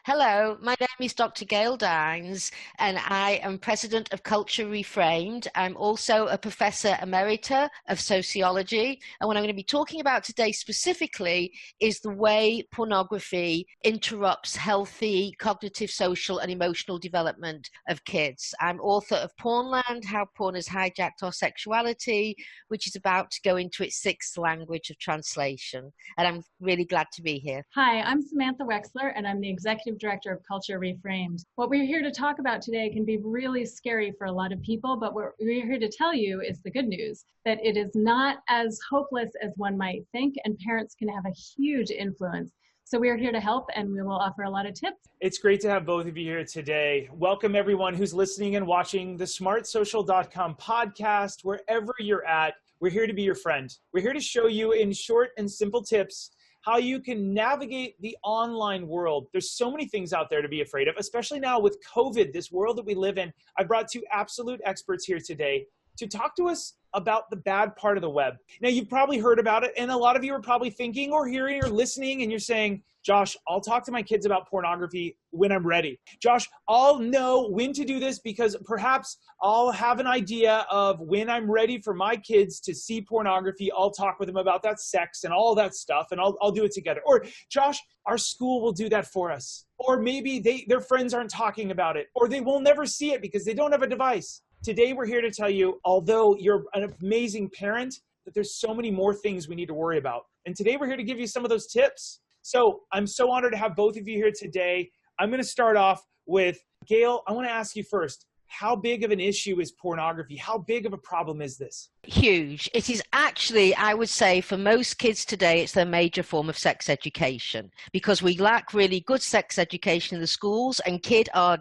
Hello, my name is Dr. Gail Dines, and I am president of Culture Reframed. I'm also a professor emerita of sociology. And what I'm going to be talking about today specifically is the way pornography interrupts healthy cognitive, social, and emotional development of kids. I'm author of Pornland, How Porn Has Hijacked Our Sexuality, which is about to go into its sixth language of translation. And I'm really glad to be here. Hi, I'm Samantha Wechsler, and I'm the Executive Director of Culture Reframed. What we're here to talk about today can be really scary for a lot of people, but what we're here to tell you is the good news, that it is not as hopeless as one might think, and parents can have a huge influence. So we're here to help, and we will offer a lot of tips. It's great to have both of you here today. Welcome everyone who's listening and watching the smartsocial.com podcast. Wherever you're at, we're here to be your friend. We're here to show you in short and simple tips how you can navigate the online world. There's so many things out there to be afraid of, especially now with COVID, this world that we live in. I brought two absolute experts here today to talk to us about the bad part of the web. Now, you've probably heard about it, and a lot of you are probably thinking or hearing or listening, and you're saying, Josh, I'll talk to my kids about pornography when I'm ready. Josh, I'll know when to do this because perhaps I'll have an idea of when I'm ready for my kids to see pornography. I'll talk with them about that sex and all that stuff, and I'll do it together. Or, Josh, our school will do that for us. Or maybe their friends aren't talking about it, or they will never see it because they don't have a device. Today, we're here to tell you, although you're an amazing parent, that there's so many more things we need to worry about. And today, we're here to give you some of those tips. So I'm so honored to have both of you here today. I'm going to start off with Gail. I want to ask you first, how big of an issue is pornography? How big of a problem is this? Huge. It is actually, I would say, for most kids today, it's their major form of sex education because we lack really good sex education in the schools, and kids are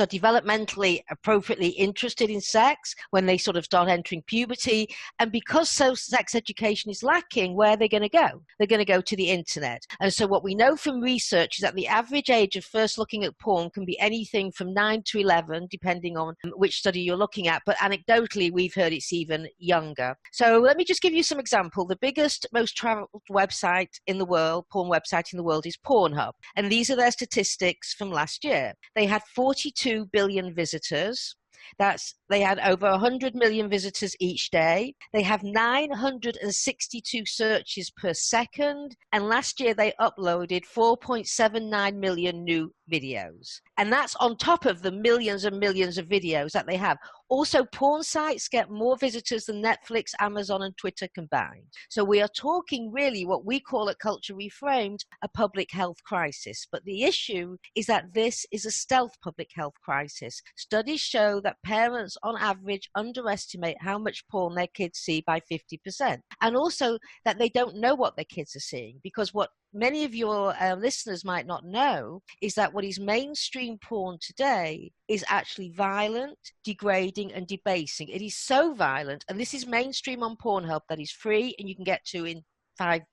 developmentally appropriately interested in sex when they sort of start entering puberty. And because sex education is lacking, where are they going to go? They're going to go to the internet. And so what we know from research is that the average age of first looking at porn can be anything from 9 to 11, depending on which study you're looking at. But anecdotally, we've heard it's even younger. So let me just give you some example. The biggest, most traveled website in the world, porn website in the world, is Pornhub. And these are their statistics from last year. They had 42 billion visitors. They had over 100 million visitors each day. They have 962 searches per second. And last year they uploaded 4.79 million new videos. And that's on top of the millions and millions of videos that they have. Also, porn sites get more visitors than Netflix, Amazon, and Twitter combined. So we are talking really what we call at Culture Reframed a public health crisis. But the issue is that this is a stealth public health crisis. Studies show that parents on average underestimate how much porn their kids see by 50%. And also that they don't know what their kids are seeing, because what many of your listeners might not know is that what is mainstream porn today is actually violent, degrading, and debasing. It is so violent, and this is mainstream on Pornhub that is free and you can get to in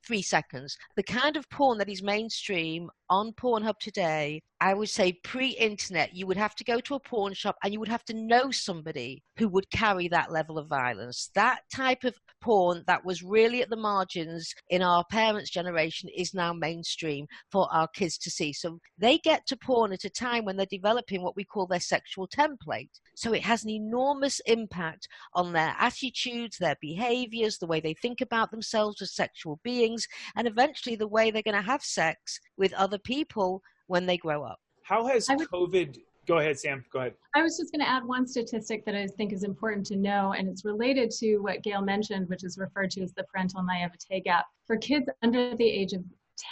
3 seconds. The kind of porn that is mainstream on Pornhub today, I would say pre-internet, you would have to go to a porn shop and you would have to know somebody who would carry that level of violence. That type of porn that was really at the margins in our parents' generation is now mainstream for our kids to see. So they get to porn at a time when they're developing what we call their sexual template. So it has an enormous impact on their attitudes, their behaviors, the way they think about themselves as sexual beings, and eventually the way they're going to have sex with other people when they grow up. How has COVID... Go ahead, Sam. Go ahead. I was just going to add one statistic that I think is important to know, and it's related to what Gail mentioned, which is referred to as the parental naivete gap. For kids under the age of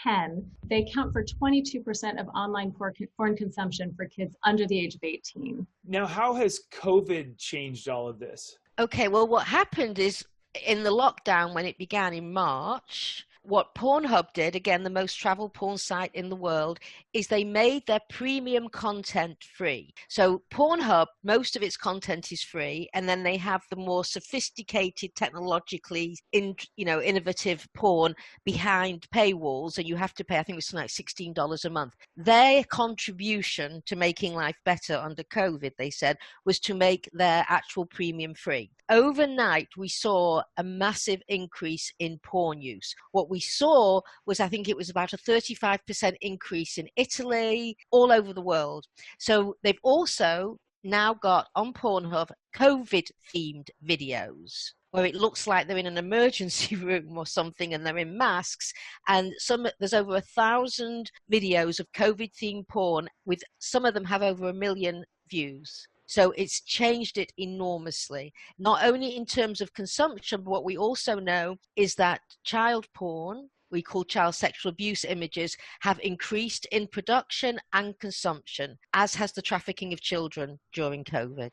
10, they account for 22% of online porn consumption for kids under the age of 18. Now, how has COVID changed all of this? Okay, well, what happened is in the lockdown when it began in March, what Pornhub did, again, the most traveled porn site in the world, is they made their premium content free. So Pornhub, most of its content is free, and then they have the more sophisticated, technologically innovative porn behind paywalls, and you have to pay, I think it was something like $16 a month. Their contribution to making life better under COVID, they said, was to make their actual premium free. Overnight, we saw a massive increase in porn use. What we we saw was, I think it was about a 35% increase in Italy, all over the world. So they've also now got on Pornhub COVID-themed videos where it looks like they're in an emergency room or something and they're in masks. And there's over 1,000 videos of COVID-themed porn, with some of them have over 1 million views. So it's changed it enormously, not only in terms of consumption, but what we also know is that child porn, we call child sexual abuse images, have increased in production and consumption, as has the trafficking of children during COVID.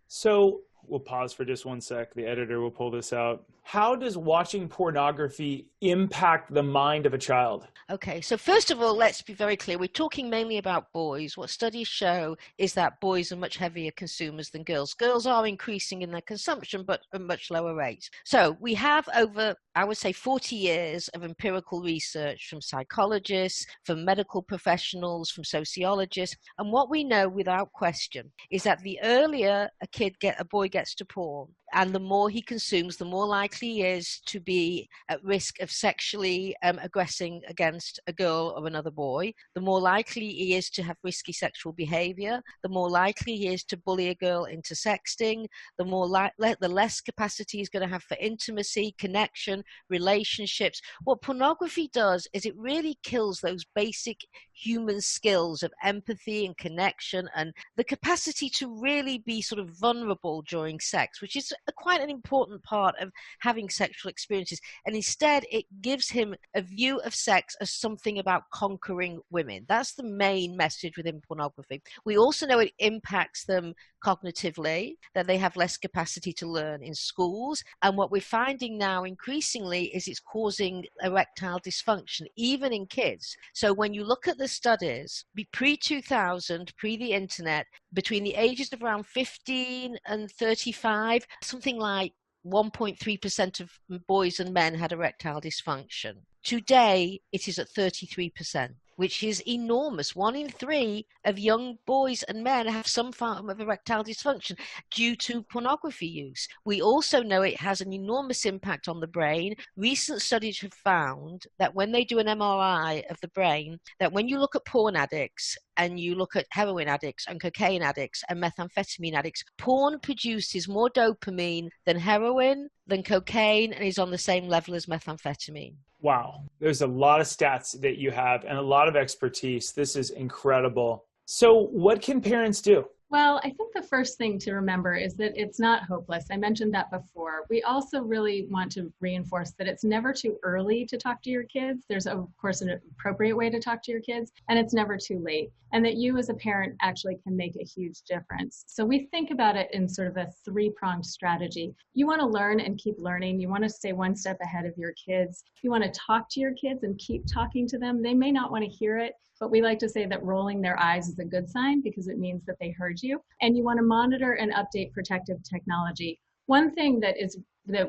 So we'll pause for just one sec. The editor will pull this out. How does watching pornography impact the mind of a child? Okay, so first of all, let's be very clear. We're talking mainly about boys. What studies show is that boys are much heavier consumers than girls. Girls are increasing in their consumption, but at much lower rates. So we have over, I would say, 40 years of empirical research from psychologists, from medical professionals, from sociologists. And what we know without question is that the earlier a boy gets to porn, and the more he consumes, the more likely he is to be at risk of sexually aggressing against a girl or another boy. The more likely he is to have risky sexual behavior. The more likely he is to bully a girl into sexting. The less capacity he's going to have for intimacy, connection, relationships. What pornography does is it really kills those basic human skills of empathy and connection and the capacity to really be sort of vulnerable during sex, which is quite an important part of having sexual experiences. And instead, it gives him a view of sex as something about conquering women. That's the main message within pornography. We also know it impacts them cognitively, that they have less capacity to learn in schools. And what we're finding now increasingly is it's causing erectile dysfunction, even in kids. So when you look at the studies, pre-2000, pre the internet, between the ages of around 15 and 35, something like 1.3% of boys and men had erectile dysfunction. Today, it is at 33%, which is enormous. 1 in 3 of young boys and men have some form of erectile dysfunction due to pornography use. We also know it has an enormous impact on the brain. Recent studies have found that when they do an MRI of the brain, that when you look at porn addicts and you look at heroin addicts and cocaine addicts and methamphetamine addicts, porn produces more dopamine than heroin, than cocaine, and is on the same level as methamphetamine. Wow. There's a lot of stats that you have and a lot of expertise. This is incredible. So what can parents do? Well, I think the first thing to remember is that it's not hopeless. I mentioned that before. We also really want to reinforce that it's never too early to talk to your kids. There's, of course, an appropriate way to talk to your kids, and it's never too late. And that you as a parent actually can make a huge difference. So we think about it in sort of a 3-pronged strategy. You want to learn and keep learning. You want to stay one step ahead of your kids. You want to talk to your kids and keep talking to them. They may not want to hear it, but we like to say that rolling their eyes is a good sign because it means that they heard you. And you want to monitor and update protective technology. One thing that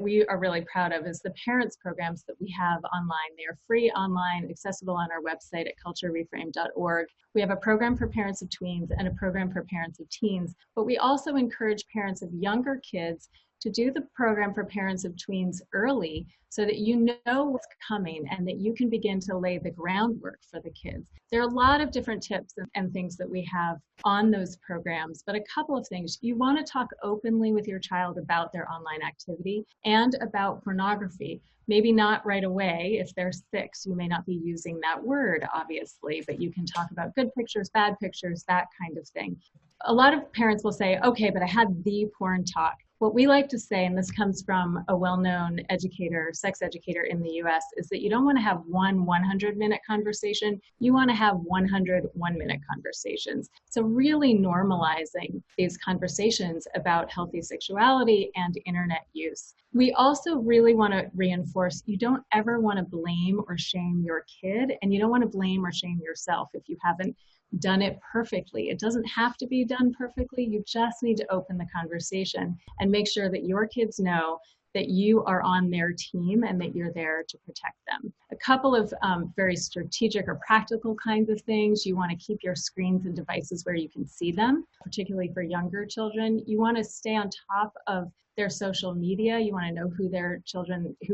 we are really proud of is the parents programs that we have online. They are free online, accessible on our website at culturereframed.org. We have a program for parents of tweens and a program for parents of teens, but we also encourage parents of younger kids to do the program for parents of tweens early so that you know what's coming and that you can begin to lay the groundwork for the kids. There are a lot of different tips and things that we have on those programs, but a couple of things. You want to talk openly with your child about their online activity and about pornography. Maybe not right away. If they're 6, you may not be using that word, obviously, but you can talk about good pictures, bad pictures, that kind of thing. A lot of parents will say, okay, but I had the porn talk. What we like to say, and this comes from a well-known educator, sex educator in the US, is that you don't want to have one 100-minute conversation. You want to have 100 one-minute conversations. So really normalizing these conversations about healthy sexuality and internet use. We also really want to reinforce you don't ever want to blame or shame your kid, and you don't want to blame or shame yourself if you haven't done it perfectly. It doesn't have to be done perfectly. You just need to open the conversation and make sure that your kids know that you are on their team and that you're there to protect them. A couple of very strategic or practical kinds of things. You want to keep your screens and devices where you can see them, particularly for younger children. You want to stay on top of their social media. You want to know who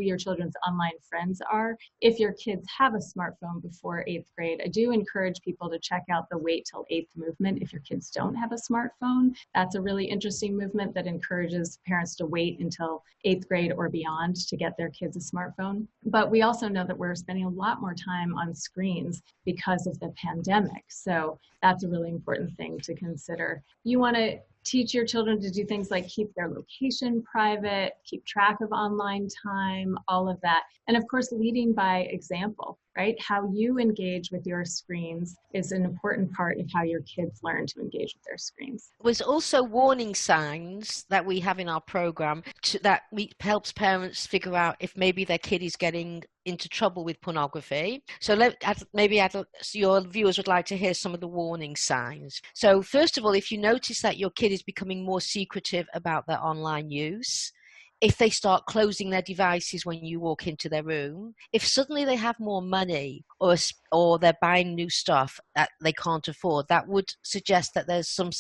your children's online friends are. If your kids have a smartphone before 8th grade, I do encourage people to check out the Wait Till 8th movement. If your kids don't have a smartphone, that's a really interesting movement that encourages parents to wait until 8th grade or beyond to get their kids a smartphone. But we also know that we're spending a lot more time on screens because of the pandemic. So that's a really important thing to consider. You want to teach your children to do things like keep their location private, keep track of online time, all of that. And of course, leading by example, right? How you engage with your screens is an important part of how your kids learn to engage with their screens. There's also warning signs that we have in our program that helps parents figure out if maybe their kid is getting into trouble with pornography. So maybe your viewers would like to hear some of the warning signs. So first of all, if you notice that your kid is becoming more secretive about their online use, if they start closing their devices when you walk into their room, if suddenly they have more money or they're buying new stuff that they can't afford, that would suggest that there's some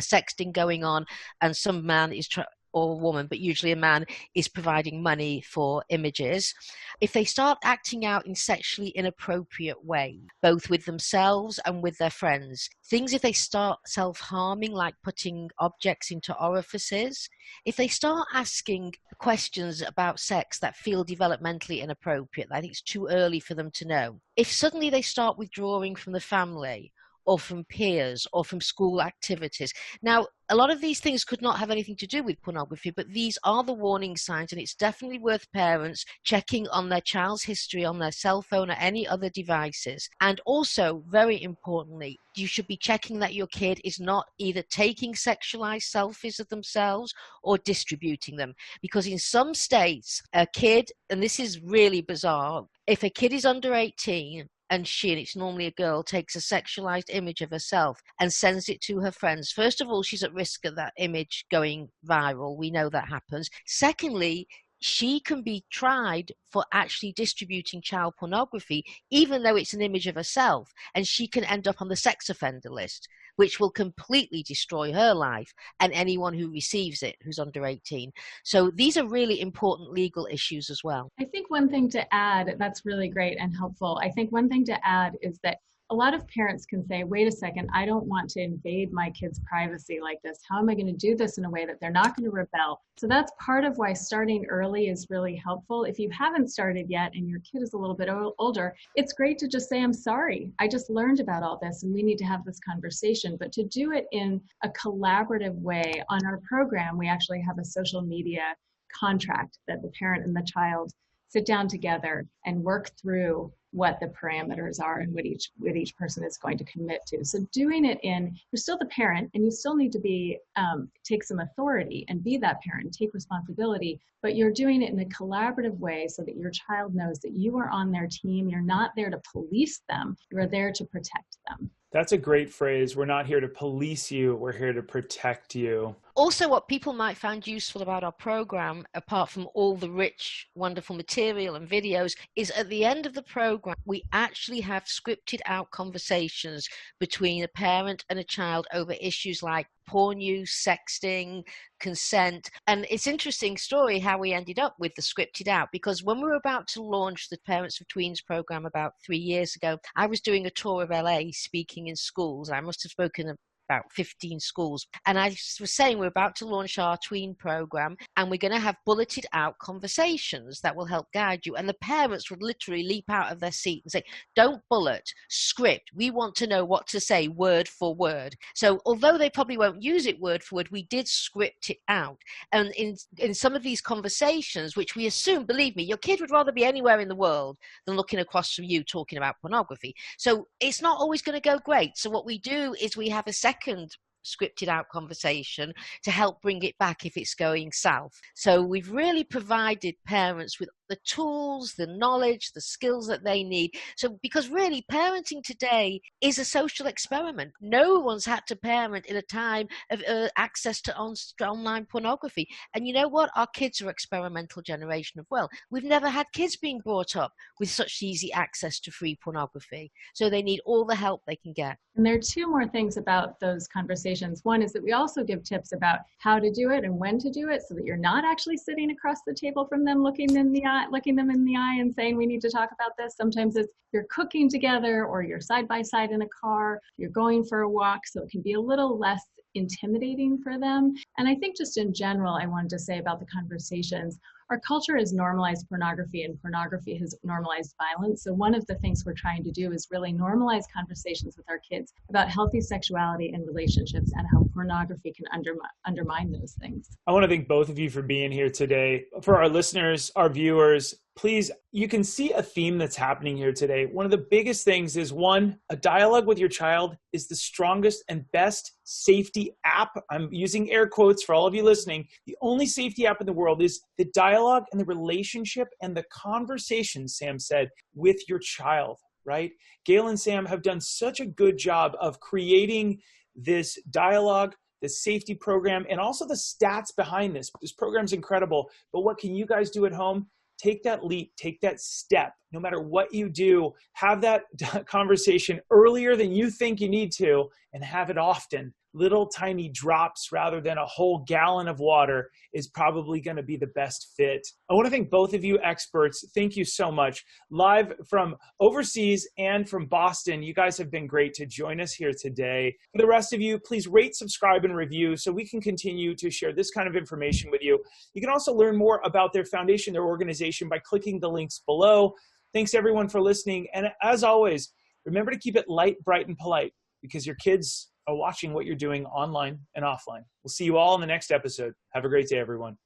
sexting going on and some man is or a woman, but usually a man, is providing money for images. If they start acting out in sexually inappropriate way, both with themselves and with their friends, things if they start self-harming, like putting objects into orifices, if they start asking questions about sex that feel developmentally inappropriate, I think it's too early for them to know. If suddenly they start withdrawing from the family, or from peers, or from school activities. Now, a lot of these things could not have anything to do with pornography, but these are the warning signs, and it's definitely worth parents checking on their child's history on their cell phone or any other devices. And also, very importantly, you should be checking that your kid is not either taking sexualized selfies of themselves or distributing them. Because in some states, a kid, and this is really bizarre, if a kid is under 18, and it's normally a girl, takes a sexualized image of herself and sends it to her friends. First of all, she's at risk of that image going viral. We know that happens. Secondly, she can be tried for actually distributing child pornography, even though it's an image of herself, and she can end up on the sex offender list, which will completely destroy her life and anyone who receives it who's under 18. So these are really important legal issues as well. I think one thing to add, that's really great and helpful. I think one thing to add is that a lot of parents can say, wait a second, I don't want to invade my kid's privacy like this. How am I going to do this in a way that they're not going to rebel? So that's part of why starting early is really helpful. If you haven't started yet and your kid is a little bit older, it's great to just say, I'm sorry, I just learned about all this and we need to have this conversation. But to do it in a collaborative way, on our program, we actually have a social media contract that the parent and the child sit down together and work through what the parameters are and what each person is going to commit to. So doing it you're still the parent and you still need to take some authority and be that parent and take responsibility, but you're doing it in a collaborative way so that your child knows that you are on their team. You're not there to police them. You're there to protect them. That's a great phrase. We're not here to police you. We're here to protect you. Also, what people might find useful about our program, apart from all the rich, wonderful material and videos, is at the end of the program, we actually have scripted out conversations between a parent and a child over issues like porn use, sexting, consent. And it's an interesting story how we ended up with the scripted out, because when we were about to launch the Parents for Tweens program about 3 years ago, I was doing a tour of LA speaking in schools. I must have spoken about 15 schools. And I was saying we're about to launch our tween program and we're going to have bulleted out conversations that will help guide you. And the parents would literally leap out of their seat and say, don't bullet, script. We want to know what to say word for word. So although they probably won't use it word for word, we did script it out. And in some of these conversations, which we assume, believe me, your kid would rather be anywhere in the world than looking across from you talking about pornography. So it's not always going to go great. So what we do is we have a second scripted out conversation to help bring it back if it's going south. So we've really provided parents with the tools, the knowledge, the skills that they need. So, because really parenting today is a social experiment. No one's had to parent in a time of access to online pornography. And you know what? Our kids are experimental generation as well. We've never had kids being brought up with such easy access to free pornography. So they need all the help they can get. And there are two more things about those conversations. One is that we also give tips about how to do it and when to do it so that you're not actually sitting across the table from them, looking them in the eye and saying, we need to talk about this. Sometimes it's you're cooking together or you're side by side in a car, you're going for a walk. So it can be a little less intimidating for them. And I think just in general, I wanted to say about the conversations, our culture has normalized pornography and pornography has normalized violence. So one of the things we're trying to do is really normalize conversations with our kids about healthy sexuality and relationships and how pornography can undermine those things. I want to thank both of you for being here today. For our listeners, our viewers, please, you can see a theme that's happening here today. One of the biggest things is, one, a dialogue with your child is the strongest and best safety app. I'm using air quotes for all of you listening. The only safety app in the world is the dialogue and the relationship and the conversation, Sam said, with your child, right? Gail and Sam have done such a good job of creating this dialogue, the safety program, and also the stats behind this. This program's incredible, but what can you guys do at home? Take that leap, take that step. No matter what you do, have that conversation earlier than you think you need to, and have it often. Little tiny drops rather than a whole gallon of water is probably going to be the best fit. I want to thank both of you experts. Thank you so much. Live from overseas and from Boston, you guys have been great to join us here today. For the rest of you, please rate, subscribe, and review so we can continue to share this kind of information with you. You can also learn more about their foundation, their organization, by clicking the links below. Thanks everyone for listening. And as always, remember to keep it light, bright, and polite, because your kids are watching what you're doing online and offline. We'll see you all in the next episode. Have a great day, everyone.